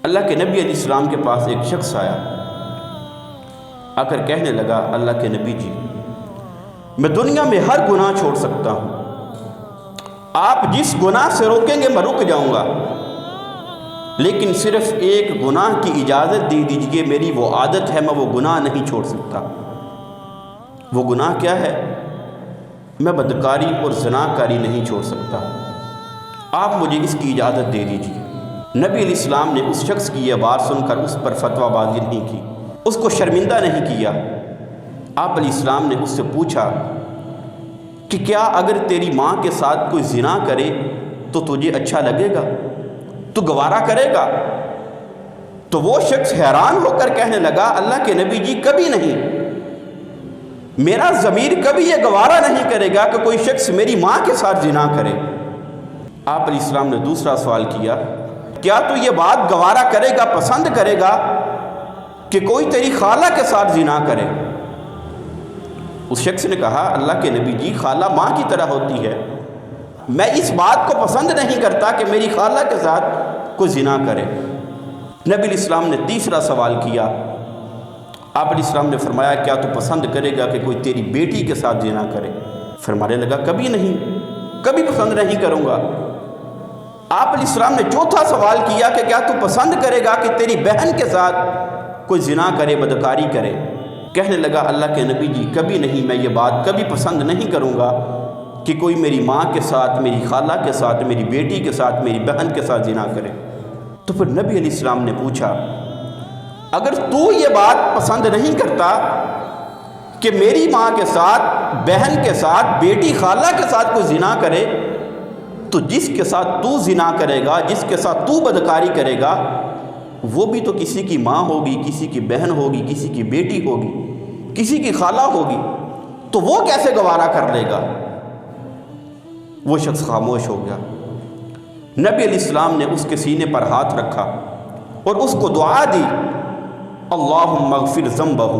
اللہ کے نبی علیہ السلام کے پاس ایک شخص آیا، آ کر کہنے لگا، اللہ کے نبی جی، میں دنیا میں ہر گناہ چھوڑ سکتا ہوں، آپ جس گناہ سے روکیں گے میں رک جاؤں گا، لیکن صرف ایک گناہ کی اجازت دے دیجئے، میری وہ عادت ہے، میں وہ گناہ نہیں چھوڑ سکتا۔ وہ گناہ کیا ہے؟ میں بدکاری اور زناکاری نہیں چھوڑ سکتا، آپ مجھے اس کی اجازت دے دیجئے۔ نبی علیہ السلام نے اس شخص کی یہ بات سن کر اس پر فتویٰ بازی نہیں کی، اس کو شرمندہ نہیں کیا۔ آپ علیہ السلام نے اس سے پوچھا کہ کیا اگر تیری ماں کے ساتھ کوئی زنا کرے تو تجھے اچھا لگے گا؟ تو گوارا کرے گا؟ تو وہ شخص حیران ہو کر کہنے لگا، اللہ کے نبی جی کبھی نہیں، میرا ضمیر کبھی یہ گوارا نہیں کرے گا کہ کوئی شخص میری ماں کے ساتھ زنا کرے۔ آپ علیہ السلام نے دوسرا سوال کیا، کیا تو یہ بات گوارا کرے گا، پسند کرے گا کہ کوئی تیری خالہ کے ساتھ زنا کرے؟ اس شخص نے کہا، اللہ کے نبی جی خالہ ماں کی طرح ہوتی ہے، میں اس بات کو پسند نہیں کرتا کہ میری خالہ کے ساتھ کوئی زنا کرے۔ نبی علیہ السلام نے تیسرا سوال کیا، آپ علیہ السلام نے فرمایا، کیا تو پسند کرے گا کہ کوئی تیری بیٹی کے ساتھ زنا کرے؟ فرمانے لگا، کبھی نہیں، کبھی پسند نہیں کروں گا۔ آپ علیہ السلام نے چوتھا سوال کیا کہ کیا تو پسند کرے گا کہ تیری بہن کے ساتھ کوئی زنا کرے، بدکاری کرے؟ کہنے لگا، اللہ کے نبی جی کبھی نہیں، میں یہ بات کبھی پسند نہیں کروں گا کہ کوئی میری ماں کے ساتھ، میری خالہ کے ساتھ، میری بیٹی کے ساتھ، میری بہن کے ساتھ زنا کرے۔ تو پھر نبی علیہ السلام نے پوچھا، اگر تو یہ بات پسند نہیں کرتا کہ میری ماں کے ساتھ، بہن کے ساتھ، بیٹی خالہ کے ساتھ کوئی زنا کرے، تو جس کے ساتھ تو زنا کرے گا، جس کے ساتھ تو بدکاری کرے گا، وہ بھی تو کسی کی ماں ہوگی، کسی کی بہن ہوگی، کسی کی بیٹی ہوگی، کسی کی خالہ ہوگی، تو وہ کیسے گوارا کر لے گا؟ وہ شخص خاموش ہو گیا۔ نبی علیہ السلام نے اس کے سینے پر ہاتھ رکھا اور اس کو دعا دی، اللہم اغفر ذنبہ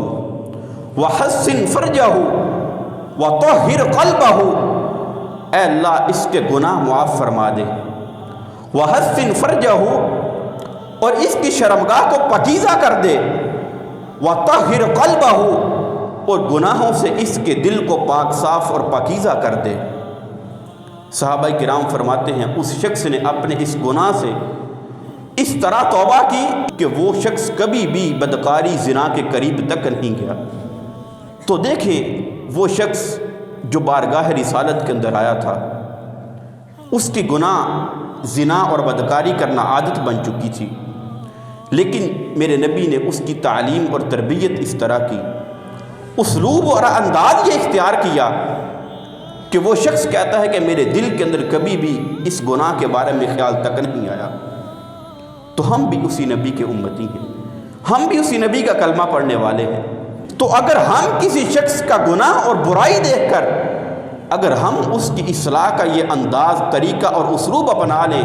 وحسن فرجہ وطہر قلبہ، اے اللہ اس کے گناہ معاف فرما دے، وحسن فرجہ، اور اس کی شرمگاہ کو پاکیزہ کر دے، وطہر قلبہ، اور گناہوں سے اس کے دل کو پاک صاف اور پاکیزہ کر دے۔ صحابہ کرام فرماتے ہیں، اس شخص نے اپنے اس گناہ سے اس طرح توبہ کی کہ وہ شخص کبھی بھی بدکاری، زنا کے قریب تک نہیں گیا۔ تو دیکھیں، وہ شخص جو بارگاہ رسالت کے اندر آیا تھا، اس کی گناہ زنا اور بدکاری کرنا عادت بن چکی تھی، لیکن میرے نبی نے اس کی تعلیم اور تربیت اس طرح کی، اسلوب اور انداز یہ اختیار کیا کہ وہ شخص کہتا ہے کہ میرے دل کے اندر کبھی بھی اس گناہ کے بارے میں خیال تک نہیں آیا۔ تو ہم بھی اسی نبی کے امتی ہیں، ہم بھی اسی نبی کا کلمہ پڑھنے والے ہیں۔ تو اگر ہم کسی شخص کا گناہ اور برائی دیکھ کر اگر ہم اس کی اصلاح کا یہ انداز، طریقہ اور اسلوب اپنا لیں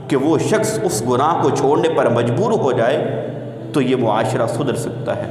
کہ وہ شخص اس گناہ کو چھوڑنے پر مجبور ہو جائے، تو یہ معاشرہ سدھر سکتا ہے۔